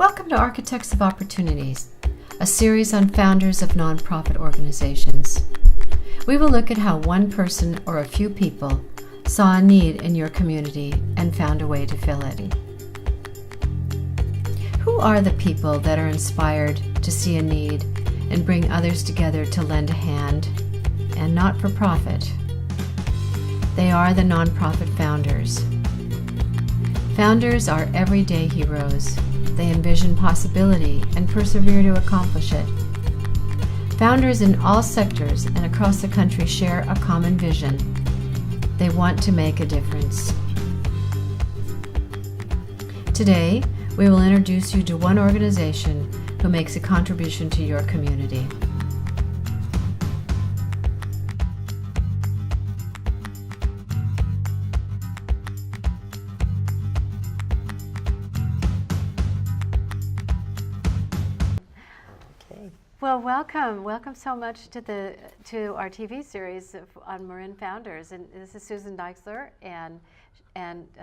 Welcome to Architects of Opportunities, a series on founders of nonprofit organizations. We will look at how one person or a few people saw a need in your community and found a way to fill it. Who are the people that are inspired to see a need and bring others together to lend a hand, and not for profit? They are the nonprofit founders. Founders are everyday heroes. They envision possibility and persevere to accomplish it. Founders in all sectors and across the country share a common vision. They want to make a difference. Today, we will introduce you to one organization who makes a contribution to your community. Well, welcome so much to our TV series on Marin Founders. And this is Susan Deichsler and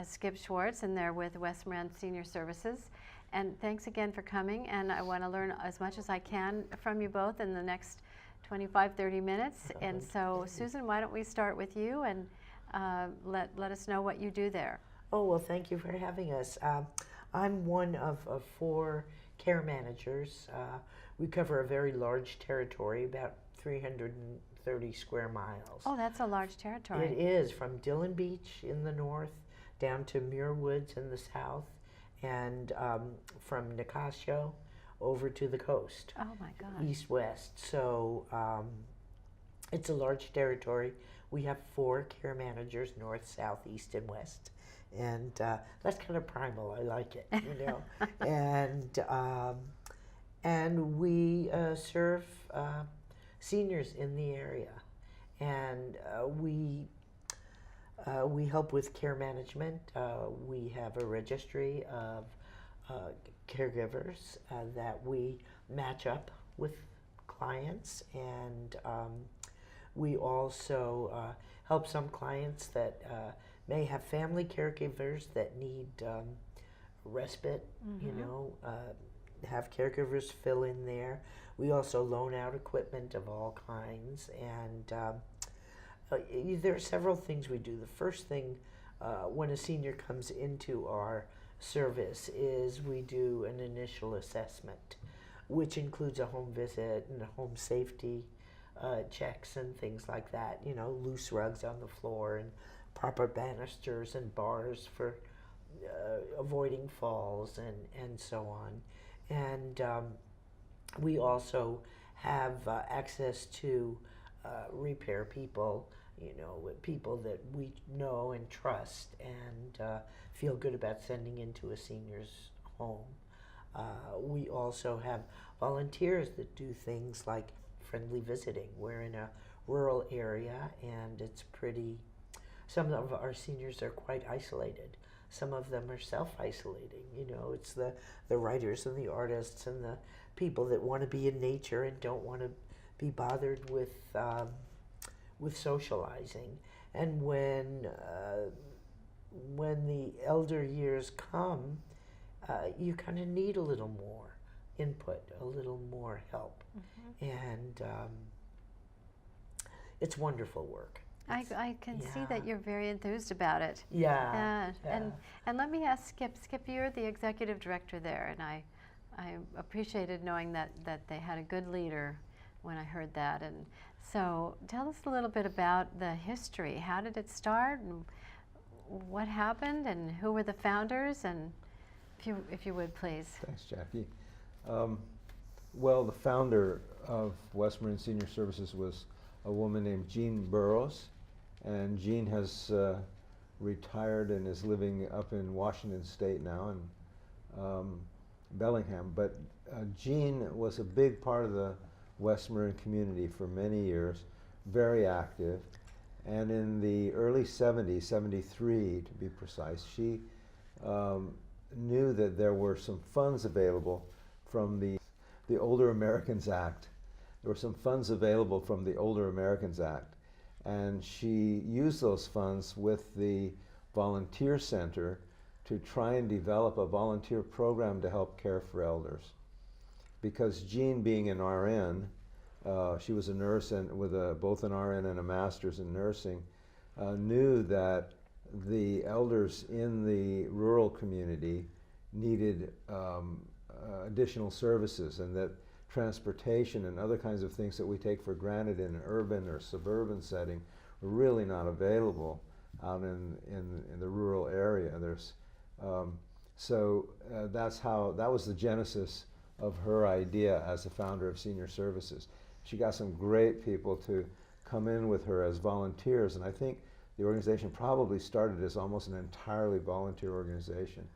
Skip Schwartz, and they're with Marin Senior Services. And thanks again for coming. And I want to learn as much as I can from you both in the next 25-30 minutes. And so, Susan, why don't we start with you and let us know what you do there. Oh, well, thank you for having us. I'm one of 4 care managers. We cover a very large territory, about 330 square miles. Oh, that's a large territory. It is, from Dillon Beach in the north down to Muir Woods in the south, and from Nicasio over to the coast. Oh my God. East-west. So it's a large territory. We have 4 care managers, north, south, east, and west. And that's kind of primal. I like it, you know. And we serve seniors in the area, and we help with care management. We have a registry of caregivers that we match up with clients, and we also help some clients that may have family caregivers that need respite, you know, have caregivers fill in there. We also loan out equipment of all kinds, and there are several things we do. The first thing when a senior comes into our service is we do an initial assessment, which includes a home visit and home safety checks and things like that, you know, loose rugs on the floor and proper banisters and bars for avoiding falls and so on. And we also have access to repair people, you know, people that we know and trust and feel good about sending into a senior's home. We also have volunteers that do things like friendly visiting. We're in a rural area, and it's pretty, some of our seniors are quite isolated. Some of them are self-isolating, you know. It's the writers and the artists and the people that want to be in nature and don't want to be bothered with socializing. And when the elder years come, you kind of need a little more input, a little more help. Mm-hmm. And it's wonderful work. I can see that you're very enthused about it. Yeah. And let me ask Skip. Skip, you're the executive director there, and I appreciated knowing that they had a good leader when I heard that. And so tell us a little bit about the history. How did it start, and what happened, and who were the founders? And if you would, please. Thanks, Jackie. Well, the founder of Marin Senior Services was a woman named Jean Burroughs. And Jean has retired and is living up in Washington State now in Bellingham. But Jean was a big part of the West Marin community for many years, very active. And in the early 70s, 73 to be precise, she knew that there were some funds available from the Older Americans Act. There were some funds available from the Older Americans Act. And she used those funds with the volunteer center to try and develop a volunteer program to help care for elders. Because Jean, being an RN, she was a nurse and with both an RN and a master's in nursing, knew that the elders in the rural community needed additional services, and that transportation and other kinds of things that we take for granted in an urban or suburban setting were really not available out in the rural area. That was the genesis of her idea as the founder of Senior Services. She got some great people to come in with her as volunteers, and I think the organization probably started as almost an entirely volunteer organization,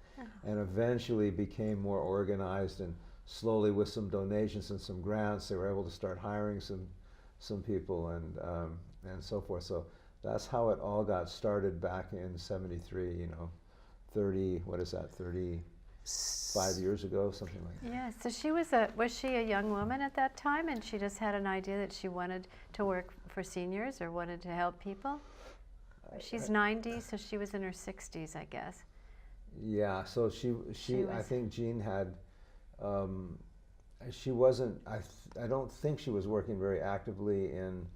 and eventually became more organized, and slowly with some donations and some grants they were able to start hiring some people and so forth. So that's how it all got started back in '73, you know, 35 years ago, something like that. Yeah, so was she a young woman at that time, and she just had an idea that she wanted to work for seniors or wanted to help people? She's 90, so she was in her 60s, I guess. Yeah, so I think Jean had, she wasn't, I don't think she was working very actively in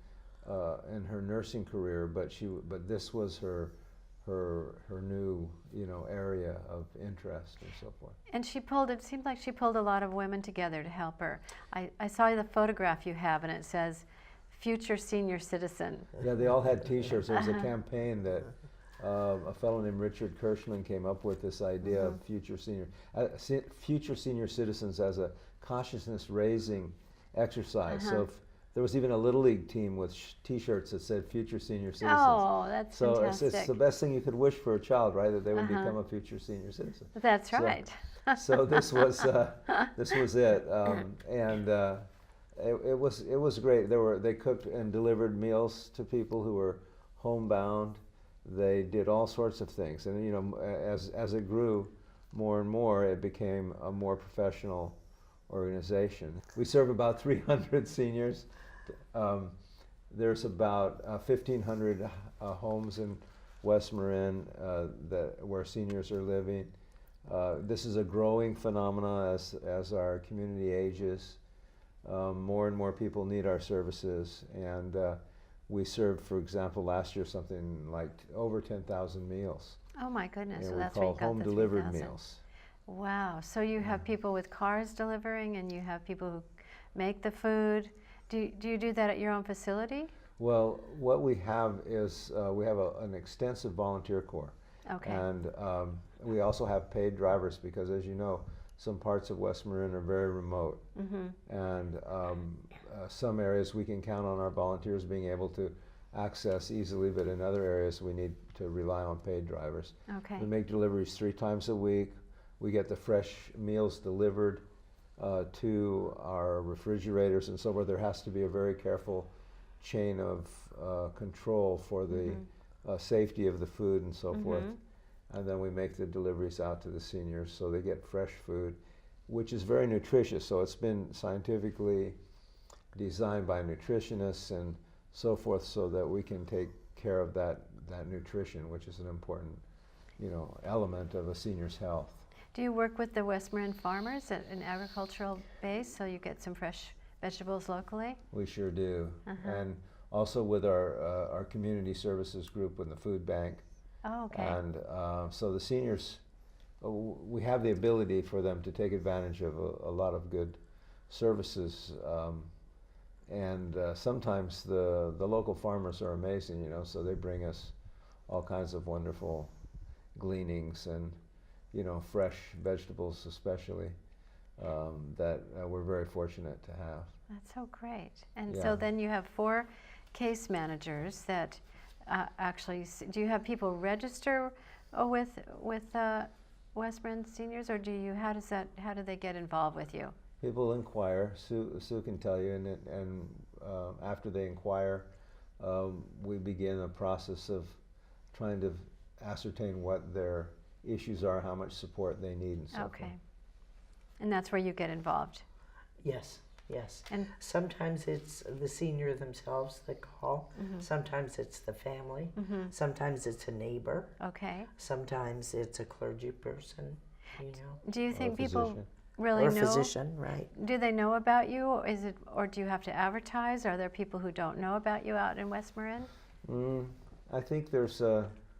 her nursing career, but this was her new, you know, area of interest and so forth. And it seemed like she pulled a lot of women together to help her. I saw the photograph you have, and it says, "Future Senior Citizen." Yeah, they all had T-shirts. There was a campaign that a fellow named Richard Kirschman came up with this idea of future senior citizens as a consciousness-raising exercise. So if there was even a Little League team with T-shirts that said "Future Senior Citizens." Oh, that's fantastic. So it's the best thing you could wish for a child, right? That they would become a future senior citizen. That's right. So this was it, and it was great. They cooked and delivered meals to people who were homebound. They did all sorts of things, and you know, as it grew more and more, it became a more professional organization. We serve about 300 seniors. There's about 1,500 homes in West Marin where seniors are living. This is a growing phenomena as our community ages. More and more people need our services, and we served, for example, last year something like over 10,000 meals. Oh my goodness! And So we that's where call you got home the delivered 3,000. meals. Wow! So you have people with cars delivering, and you have people who make the food. Do you do that at your own facility? Well, what we have is we have an extensive volunteer corps. Okay. And we also have paid drivers because, as you know, some parts of West Marin are very remote. And some areas we can count on our volunteers being able to access easily, but in other areas we need to rely on paid drivers. Okay. We make deliveries 3 times a week. We get the fresh meals delivered to our refrigerators and so forth. There has to be a very careful chain of control for the safety of the food and so forth. And then we make the deliveries out to the seniors so they get fresh food, which is very nutritious. So it's been scientifically designed by nutritionists and so forth so that we can take care of that nutrition, which is an important, you know, element of a senior's health. Do you work with the West Marin farmers at an agricultural base so you get some fresh vegetables locally? We sure do. And also with our community services group with the food bank. Oh, okay. And so the seniors, we have the ability for them to take advantage of a lot of good services. And sometimes the local farmers are amazing, you know, so they bring us all kinds of wonderful gleanings and, you know, fresh vegetables especially, that we're very fortunate to have. That's so great. And Yeah. so then you have 4 case managers that actually, do you have people register with West Marin seniors, or how do they get involved with you? People inquire. Sue can tell you, and after they inquire, we begin a process of trying to ascertain what their issues are, how much support they need, and so forth. Okay. And that's where you get involved. Yes. Yes. And Sometimes it's the senior themselves that call. Sometimes it's the family. Sometimes it's a neighbor. okay. Sometimes it's a clergy person, you know. Do you think a people physician. really Or a know? physician, right? Do they know about you? Or is it, or do you have to advertise? Are there people who don't know about you out in West Marin? I think there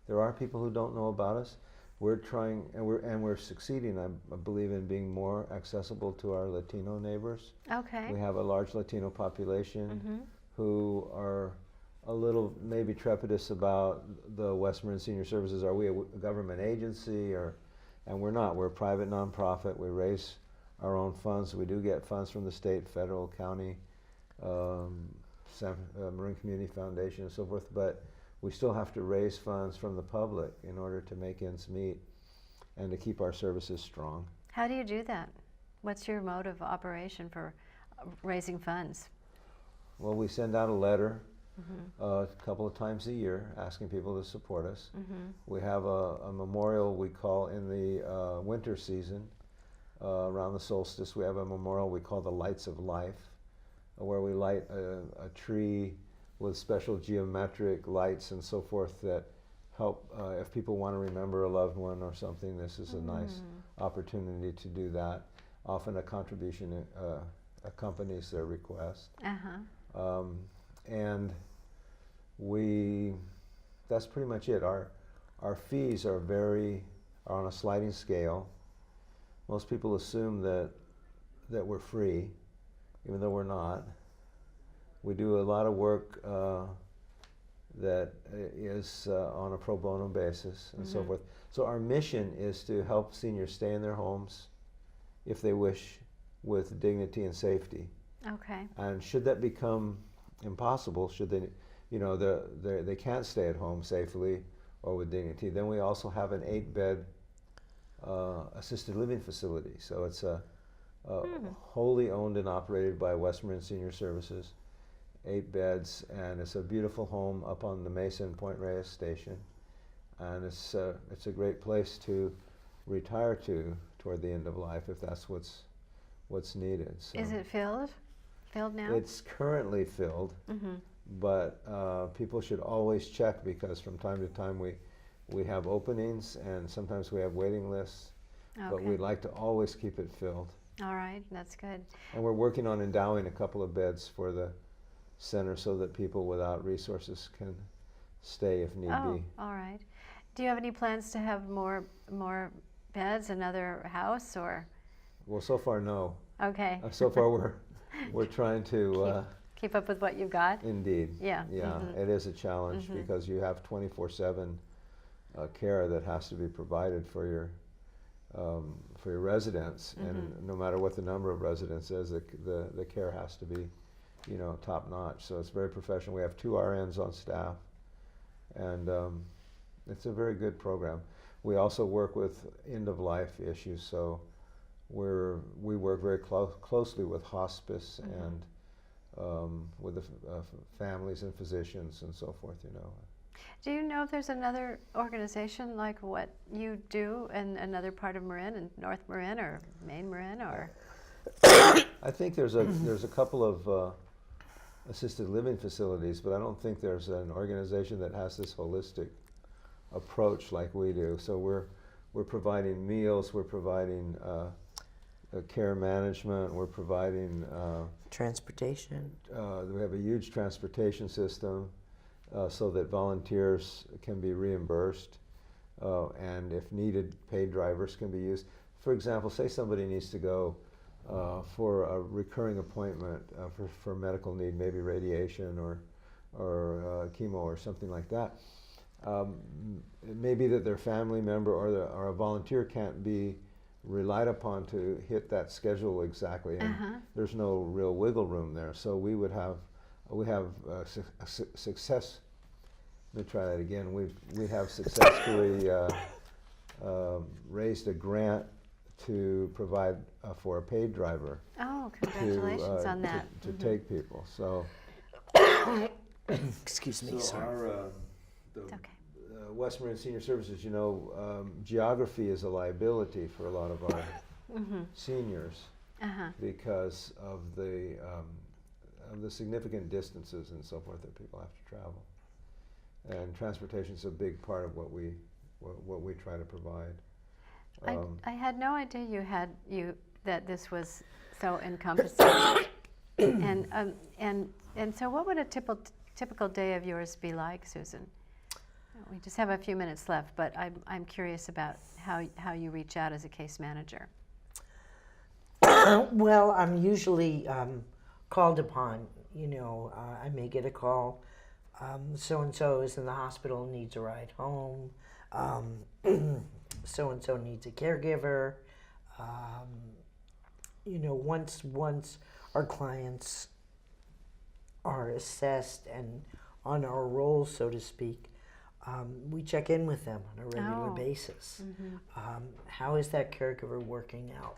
are people who don't know about us. We're trying, and we're succeeding. I believe in being more accessible to our Latino neighbors. Okay. We have a large Latino population who are a little maybe trepidatious about the West Marin Senior Services. Are we a government agency, and we're not. We're a private nonprofit. We raise our own funds. We do get funds from the state, federal, county, Marin Community Foundation, and so forth. But we still have to raise funds from the public in order to make ends meet and to keep our services strong. How do you do that? What's your mode of operation for raising funds? Well, we send out a letter a couple of times a year asking people to support us. We have a memorial we call in the winter season, around the solstice. We have a memorial we call the Lights of Life, where we light a tree with special geometric lights and so forth that help if people want to remember a loved one or something. This is a nice opportunity to do that. Often a contribution accompanies their request. And that's pretty much it. Our fees are on a sliding scale. Most people assume that we're free, even though we're not. We do a lot of work that is on a pro bono basis and so forth. So our mission is to help seniors stay in their homes if they wish, with dignity and safety. Okay. And should that become impossible, should they, they can't stay at home safely or with dignity, then we also have an 8-bed assisted living facility. So it's wholly owned and operated by West Marin Senior Services. 8 beds, and it's a beautiful home up on the Mesa and Point Reyes station, and it's a great place to retire to toward the end of life if that's what's needed. So Is it filled now? it's currently filled, but people should always check, because from time to time we have openings and sometimes we have waiting lists, but we'd like to always keep it filled. All right, that's good. And we're working on endowing a couple of beds for the center so that people without resources can stay if need be. All right. Do you have any plans to have more beds, another house, or? Well, so far, no. Okay. So far, we're trying to keep up with what you've got. Indeed. Yeah. Yeah, it is a challenge because you have 24/7 care that has to be provided for your residents, and no matter what the number of residents is, the care has to be, top notch. So it's very professional. We have 2 RNs on staff, and it's a very good program. We also work with end of life issues. So we work very closely with hospice and with the families and physicians and so forth. Do you know if there's another organization like what you do in another part of Marin, in North Marin or Main Marin, or? I think there's a couple of assisted living facilities, but I don't think there's an organization that has this holistic approach like we do. So we're providing meals, we're providing care management, we're providing transportation. We have a huge transportation system so that volunteers can be reimbursed, and if needed, paid drivers can be used. For example, say somebody needs to go for a recurring appointment for medical need, maybe radiation or chemo or something like that. It may be that their family member or a volunteer can't be relied upon to hit that schedule exactly, and there's no real wiggle room there. So we have success. Let me try that again. We have successfully raised a grant to provide for a paid driver. Oh, congratulations on that. To take people. So. Excuse me, so sorry. Okay. West Marin Senior Services, geography is a liability for a lot of our seniors. because of the significant distances and so forth that people have to travel. And transportation is a big part of what we try to provide. I had no idea that this was so encompassing. and so what would a typical day of yours be like, Susan? We just have a few minutes left, but I'm curious about how you reach out as a case manager. Well, I'm usually called upon. I may get a call. So-and-so is in the hospital, needs a ride home. So-and-so needs a caregiver. Once our clients are assessed and on our roll, so to speak, we check in with them on a regular basis. How is that caregiver working out?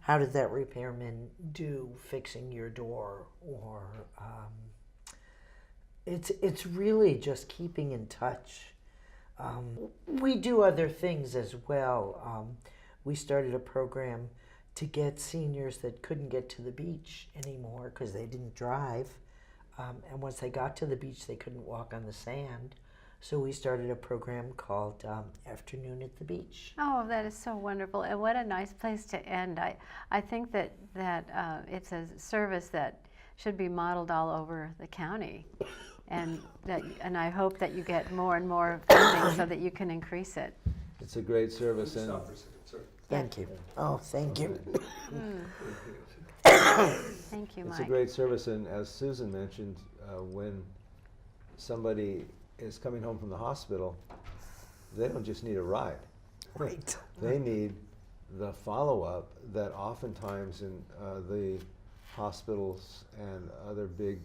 How did that repairman do fixing your door? Or it's really just keeping in touch. We do other things as well. We started a program to get seniors that couldn't get to the beach anymore because they didn't drive. And once they got to the beach, they couldn't walk on the sand. So we started a program called Afternoon at the Beach. Oh, that is so wonderful. And what a nice place to end. I think that it's a service that should be modeled all over the county. And I hope that you get more and more funding so that you can increase it. It's a great service. And thank you. Oh, thank you. Thank you, Mike. It's a great service, and as Susan mentioned, when somebody is coming home from the hospital, they don't just need a ride. Right. They need the follow-up that oftentimes in the hospitals and other big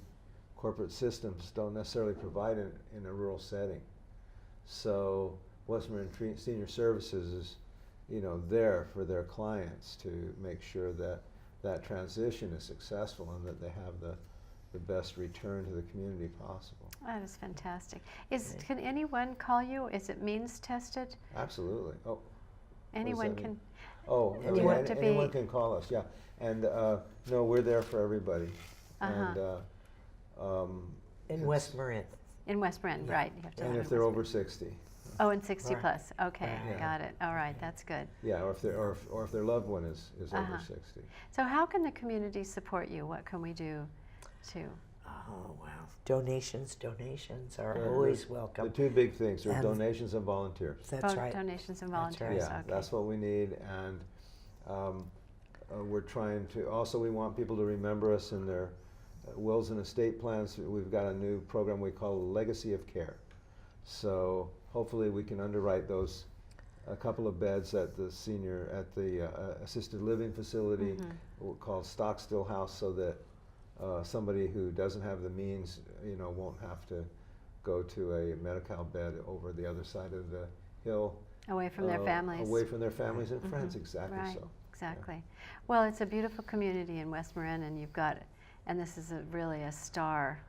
corporate systems don't necessarily provide in a rural setting. So West Marin Senior Services is, there for their clients to make sure that that transition is successful and that they have the best return to the community possible. That is fantastic. Can anyone call you? Is it means tested? Absolutely. Oh, anyone can. Oh, anyone can call us. Yeah, and no, we're there for everybody. And in West Marin. In West Marin, right? You have to and if they're over 60. Oh, and 60 plus. Okay, Yeah. got it. All right, that's good. Yeah, or if their loved one is over 60. So how can the community support you? What can we do to? Oh, wow. Donations are always welcome. The two big things are donations and volunteers. That's right. Donations and volunteers. Yeah, okay. that's what we need, and we're trying to. Also, we want people to remember us in their wills and estate plans. We've got a new program we call Legacy of Care. So hopefully we can underwrite those a couple of beds at the assisted living facility called Stockstill House, so that somebody who doesn't have the means, won't have to go to a Medi-Cal bed over the other side of the hill. Away from their families. Away from their families and friends, exactly. Right, so. exactly. Yeah. Well, it's a beautiful community in West Marin, and and this is really a star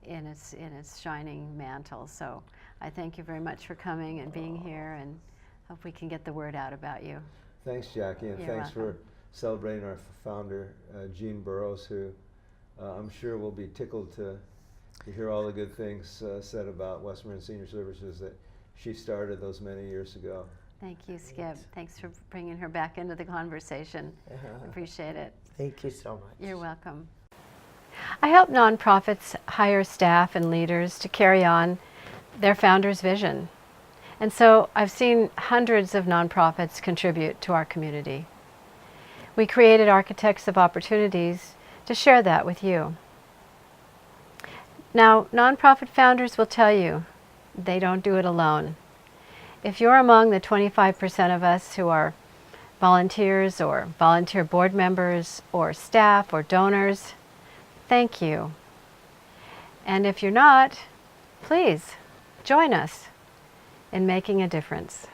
in its shining mantle. So I thank you very much for coming and being here, and hope we can get the word out about you. Thanks, Jackie, and thanks for celebrating our founder, Jean Burroughs, who I'm sure will be tickled to hear all the good things said about West Marin Senior Services that she started those many years ago. Thank you, Skip. Thanks for bringing her back into the conversation. Appreciate it. Thank you so much. You're welcome. I help nonprofits hire staff and leaders to carry on their founder's vision. And so I've seen hundreds of nonprofits contribute to our community. We created Architects of Opportunities to share that with you. Now, nonprofit founders will tell you they don't do it alone. If you're among the 25% of us who are volunteers or volunteer board members or staff or donors, thank you. And if you're not, please join us in making a difference.